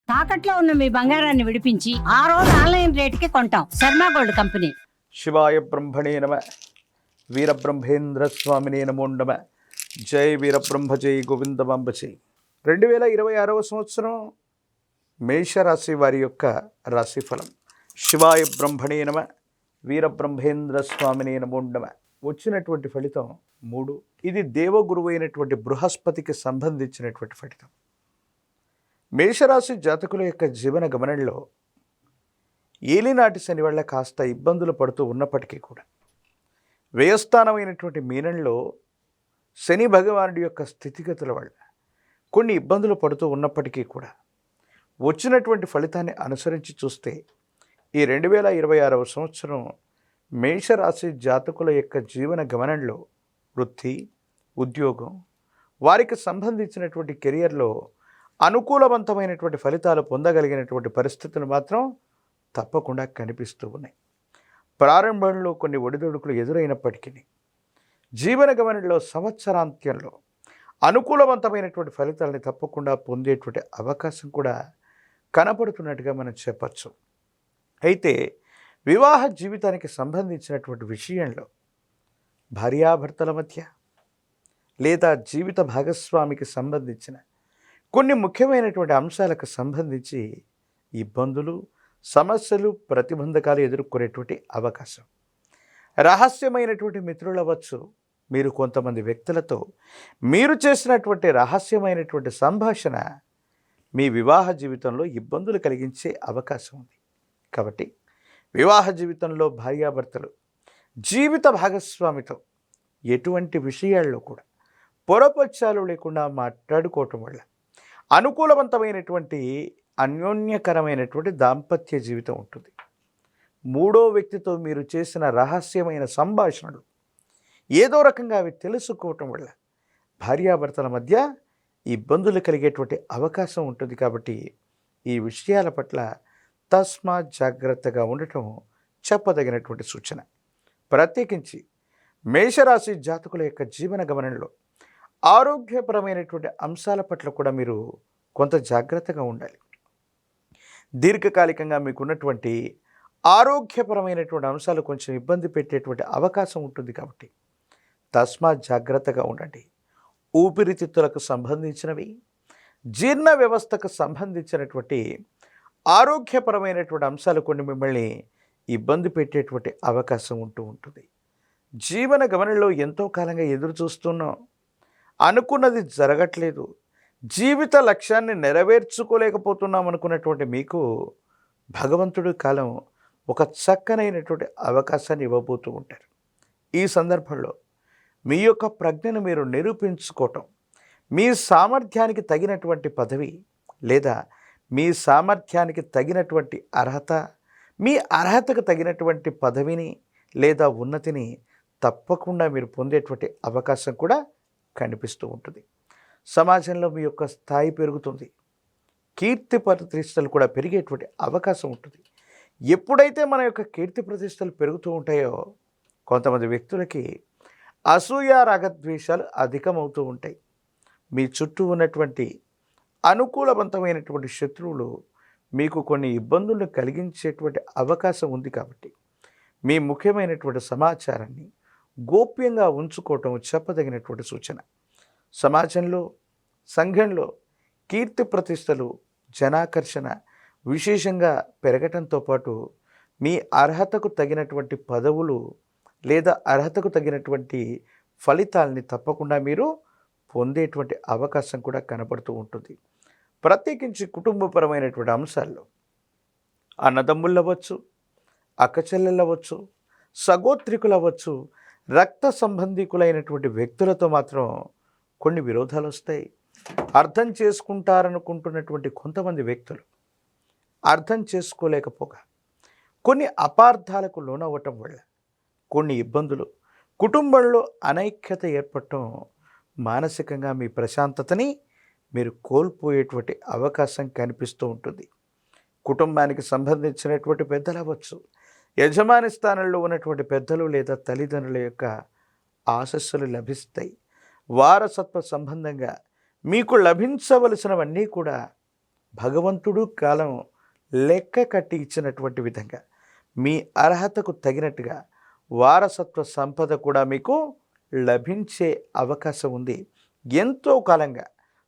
తాకట్లో ఉన్న మీ బంగారాన్ని విడిపించి ఆ రోజు ఆన్లైన్ రేటుకి కొంటాం. Sharma gold company. శివాయ బ్రహ్మణే నమ. వీరబ్రహ్మేంద్ర స్వామినే నమో నమ. జై వీరబ్రహ్మ జై గోవిందమాంబ జై. 2026వ సంవత్సరం మేషరాశి వారి యొక్క రాశిఫలం. శివాయ బ్రహ్మణే నమ. వీరబ్రహ్మేంద్ర స్వామినే నమో నమ. వచ్చినటువంటి ఫలితం 3. ఇది దేవగురువు అయినటువంటి బృహస్పతికి సంబంధించినటువంటి ఫలితం. మేషరాశి జాతకుల యొక్క జీవన గమనంలో ఏలినాటి శని వల్ల కాస్త ఇబ్బందులు పడుతూ ఉన్నప్పటికీ కూడా వ్యయస్థానమైనటువంటి మీనంలో శని భగవానుడి యొక్క స్థితిగతుల వల్ల కొన్ని ఇబ్బందులు పడుతూ ఉన్నప్పటికీ కూడా వచ్చినటువంటి ఫలితాన్ని అనుసరించి చూస్తే ఈ 2026వ సంవత్సరం మేషరాశి జాతకుల యొక్క జీవన గమనంలో వృత్తి, ఉద్యోగం, వారికి సంబంధించినటువంటి కెరియర్లో అనుకూలవంతమైనటువంటి ఫలితాలు పొందగలిగినటువంటి పరిస్థితులు మాత్రం తప్పకుండా కనిపిస్తూ ఉన్నాయి. ప్రారంభంలో కొన్ని ఒడిదుడుకులు ఎదురైనప్పటికీ జీవన గమనంలో సంవత్సరాంత్యంలో అనుకూలవంతమైనటువంటి ఫలితాలని తప్పకుండా పొందేటువంటి అవకాశం కూడా కనపడుతున్నట్టుగా మనం చెప్పచ్చు. అయితే వివాహ జీవితానికి సంబంధించినటువంటి విషయంలో భార్యాభర్తల మధ్య లేదా జీవిత భాగస్వామికి సంబంధించిన కొన్ని ముఖ్యమైనటువంటి అంశాలకు సంబంధించి ఇబ్బందులు, సమస్యలు, ప్రతిబంధకాలు ఎదుర్కొనేటువంటి అవకాశం. రహస్యమైనటువంటి మిత్రులు అవ్వచ్చు. మీరు కొంతమంది వ్యక్తులతో మీరు చేసినటువంటి రహస్యమైనటువంటి సంభాషణ మీ వివాహ జీవితంలో ఇబ్బందులు కలిగించే అవకాశం ఉంది. కాబట్టి వివాహ జీవితంలో భార్యాభర్తలు జీవిత భాగస్వామితో ఎటువంటి విషయాల్లో కూడా పొరపచ్చాలు లేకుండా మాట్లాడుకోవటం వల్ల అనుకూలవంతమైనటువంటి అన్యోన్యకరమైనటువంటి దాంపత్య జీవితం ఉంటుంది. మూడో వ్యక్తితో మీరు చేసిన రహస్యమైన సంభాషణలు ఏదో రకంగా అవి తెలుసుకోవటం వల్ల భార్యాభర్తల మధ్య ఇబ్బందులు కలిగేటువంటి అవకాశం ఉంటుంది. కాబట్టి ఈ విషయాల పట్ల తస్మాత్ జాగ్రత్తగా ఉండటం చెప్పదగినటువంటి సూచన. ప్రత్యేకించి మేషరాశి జాతకుల యొక్క జీవన గమనంలో ఆరోగ్యపరమైనటువంటి అంశాల పట్ల కూడా మీరు కొంత జాగ్రత్తగా ఉండాలి. దీర్ఘకాలికంగా మీకున్నటువంటి ఆరోగ్యపరమైనటువంటి అంశాలు కొంచెం ఇబ్బంది పెట్టేటువంటి అవకాశం ఉంటుంది. కాబట్టి తస్మాత్ జాగ్రత్తగా ఉండండి. ఊపిరితిత్తులకు సంబంధించినవి, జీర్ణ వ్యవస్థకు సంబంధించినటువంటి ఆరోగ్యపరమైనటువంటి అంశాలు కొన్ని మిమ్మల్ని ఇబ్బంది పెట్టేటువంటి అవకాశం ఉంటుంది. జీవన గమనంలో ఎంతో కాలంగా ఎదురు చూస్తున్నాం, అనుకున్నది జరగట్లేదు, జీవిత లక్ష్యాన్ని నెరవేర్చుకోలేకపోతున్నాం అనుకున్నటువంటి మీకు భగవంతుడి కాలం ఒక చక్కనైనటువంటి అవకాశాన్ని ఇవ్వబోతూ ఉంటారు. ఈ సందర్భంలో మీ యొక్క ప్రజ్ఞను మీరు నిరూపించుకోవటం, మీ సామర్థ్యానికి తగినటువంటి పదవి లేదా మీ సామర్థ్యానికి తగినటువంటి అర్హత, మీ అర్హతకు తగినటువంటి పదవిని లేదా ఉన్నతిని తప్పకుండా మీరు పొందేటువంటి అవకాశం కూడా కనిపిస్తూ ఉంటుంది. సమాజంలో మీ యొక్క స్థాయి పెరుగుతుంది, కీర్తి ప్రతిష్టలు కూడా పెరిగేటువంటి అవకాశం ఉంటుంది. ఎప్పుడైతే మన యొక్క కీర్తి ప్రతిష్టలు పెరుగుతూ ఉంటాయో కొంతమంది వ్యక్తులకి అసూయ, రాగద్వేషాలు అధికమవుతూ ఉంటాయి. మీ చుట్టూ ఉన్నటువంటి అనుకూలవంతమైనటువంటి శత్రువులు మీకు కొన్ని ఇబ్బందులను కలిగించేటువంటి అవకాశం ఉంది. కాబట్టి మీ ముఖ్యమైనటువంటి సమాచారాన్ని గోప్యంగా ఉంచుకోవటం చెప్పదగినటువంటి సూచన. సమాజంలో, సంఘంలో కీర్తి ప్రతిష్టలు, జనాకర్షణ విశేషంగా పెరగటంతో పాటు మీ అర్హతకు తగినటువంటి పదవులు లేదా అర్హతకు తగినటువంటి ఫలితాలని తప్పకుండా మీరు పొందేటువంటి అవకాశం కూడా కనపడుతూ ఉంటుంది. ప్రత్యేకించి కుటుంబపరమైనటువంటి అంశాల్లో అన్నదమ్ముళ్ళు అవ్వచ్చు, అక్కచెల్లెళ్ళు అవ్వచ్చు, సగోత్రికులు అవ్వచ్చు, రక్త సంబంధికులైనటువంటి వ్యక్తులతో మాత్రం కొన్ని విరోధాలు వస్తాయి. అర్థం చేసుకుంటారనుకుంటున్నటువంటి కొంతమంది వ్యక్తులు అర్థం చేసుకోలేకపోగా కొన్ని అపార్థాలకు లోనవ్వటం వల్ల కొన్ని ఇబ్బందులు, కుటుంబంలో అనైక్యత ఏర్పడటం, మానసికంగా మీ ప్రశాంతతని మీరు కోల్పోయేటువంటి అవకాశం కనిపిస్తూ ఉంటుంది. కుటుంబానికి సంబంధించినటువంటి పెద్దలు అవ్వచ్చు, యజమాని స్థానంలో ఉన్నటువంటి పెద్దలు లేదా తల్లిదండ్రుల యొక్క ఆశస్సులు లభిస్తాయి. వారసత్వ సంబంధంగా మీకు లభించవలసినవన్నీ కూడా భగవంతుడు కాలం లెక్క కట్టి ఇచ్చినటువంటి విధంగా మీ అర్హతకు తగినట్టుగా వారసత్వ సంపద కూడా మీకు లభించే అవకాశం ఉంది. ఎంతో కాలంగా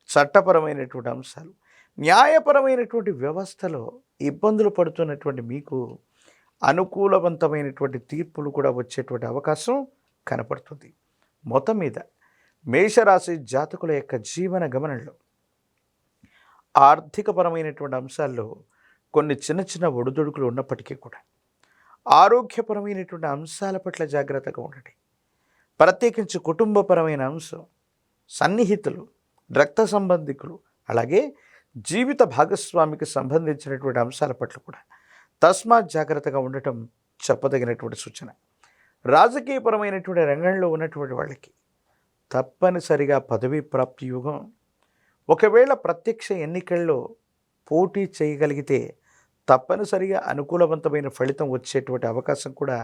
చట్టపరమైనటువంటి అంశాలు, న్యాయపరమైనటువంటి వ్యవస్థలో ఇబ్బందులు పడుతున్నటువంటి మీకు అనుకూలవంతమైనటువంటి తీర్పులు కూడా వచ్చేటువంటి అవకాశం కనపడుతుంది. మొత్తం మీద మేషరాశి జాతకుల యొక్క జీవన గమనంలో ఆర్థికపరమైనటువంటి అంశాల్లో కొన్ని చిన్న చిన్న ఒడిదుడుకులు ఉన్నప్పటికీ కూడా ఆరోగ్యపరమైనటువంటి అంశాల పట్ల జాగ్రత్తగా ఉండండి. ప్రత్యేకించి కుటుంబపరమైన అంశం, సన్నిహితులు, రక్త సంబంధికులు, అలాగే జీవిత భాగస్వామికి సంబంధించినటువంటి అంశాల పట్ల కూడా తస్మాత్ జాగ్రత్తగా ఉండటం చెప్పదగినటువంటి సూచన. రాజకీయపరమైనటువంటి రంగంలో ఉన్నటువంటి వాళ్ళకి తప్పనిసరిగా పదవీ ప్రాప్తి యోగం. ఒకవేళ ప్రత్యక్ష ఎన్నికల్లో పోటీ చేయగలిగితే తప్పనిసరిగా అనుకూలవంతమైన ఫలితం వచ్చేటువంటి అవకాశం కూడా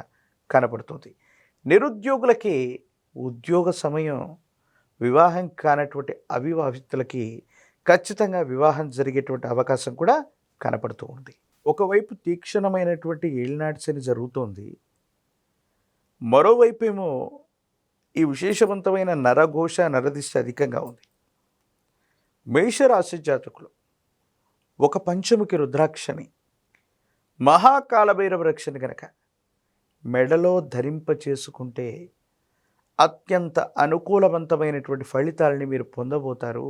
కనపడుతుంది. నిరుద్యోగులకి ఉద్యోగ సమయం, వివాహం కానటువంటి అవివాహితులకి ఖచ్చితంగా వివాహం జరిగేటువంటి అవకాశం కూడా కనపడుతూ ఉంది. ఒకవైపు తీక్షణమైనటువంటి ఏలినాటి శని జరుగుతోంది, మరోవైపు ఏమో ఈ విశేషవంతమైన నరఘోష, నరదిష్ట అధికంగా ఉంది. మేషరాశి జాతకులు ఒక పంచముఖి రుద్రాక్షని, మహాకాలభైరవ రక్షని గనక మెడలో ధరింప చేసుకుంటే అత్యంత అనుకూలవంతమైనటువంటి ఫలితాలని మీరు పొందబోతారు.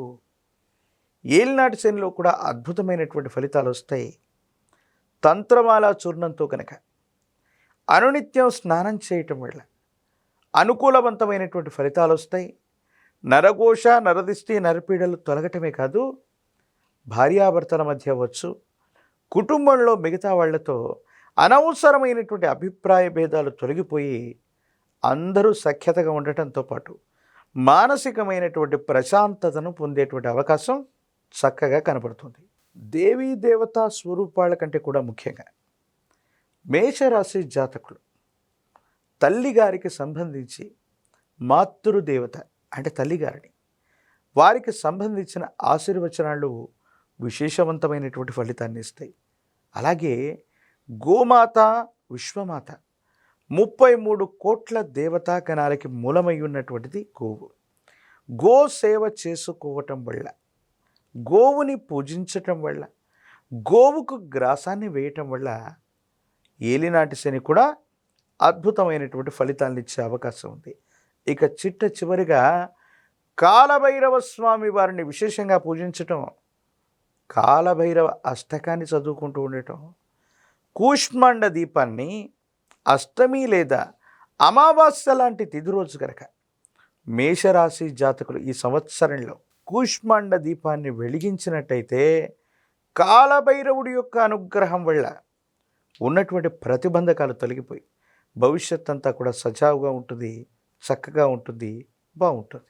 ఏలినాటి శనిలో కూడా అద్భుతమైనటువంటి ఫలితాలు వస్తాయి. తంత్రమాల చూర్ణంతో కనుక అనునిత్యం స్నానం చేయటం వల్ల అనుకూలవంతమైనటువంటి ఫలితాలు వస్తాయి. నరఘోష, నరదిష్టి, నరపీడలు తొలగటమే కాదు, భార్యాభర్తల మధ్య అవ్వచ్చు, కుటుంబంలో మిగతా వాళ్లతో అనవసరమైనటువంటి అభిప్రాయ భేదాలు తొలగిపోయి అందరూ సఖ్యతగా ఉండటంతో పాటు మానసికమైనటువంటి ప్రశాంతతను పొందేటువంటి అవకాశం చక్కగా కనబడుతుంది. దేవీ దేవతా స్వరూపాల కంటే కూడా ముఖ్యంగా మేషరాశి జాతకులు తల్లిగారికి సంబంధించి మాతృదేవత అంటే తల్లిగారిని, వారికి సంబంధించిన ఆశీర్వచనాలు విశేషవంతమైనటువంటి ఫలితాన్ని ఇస్తాయి. అలాగే గోమాత, విశ్వమాత 33 కోట్ల దేవతా గణాలకి మూలమై ఉన్నటువంటిది గోవు. గో సేవ చేసుకోవటం వల్ల, గోవుని పూజించటం వల్ల, గోవుకు గ్రాసాన్ని వేయటం వల్ల ఏలినాటి శని కూడా అద్భుతమైనటువంటి ఫలితాలను ఇచ్చే అవకాశం ఉంది. ఇక చివరిగా కాలభైరవ స్వామి వారిని విశేషంగా పూజించటం, కాలభైరవ అష్టకాన్ని చదువుకుంటూ ఉండటం, కూష్మాండ దీపాన్ని అష్టమి లేదా అమావాస్య లాంటి తిథి రోజు కనుక మేషరాశి జాతకులు ఈ సంవత్సరంలో కూష్మాండ దీపాన్ని వెలిగించినట్టయితే కాలభైరవుడి యొక్క అనుగ్రహం వల్ల ఉన్నటువంటి ప్రతిబంధకాలు తొలగిపోయి భవిష్యత్ అంతా కూడా సజావుగా ఉంటుంది, చక్కగా ఉంటుంది, బాగుంటుంది.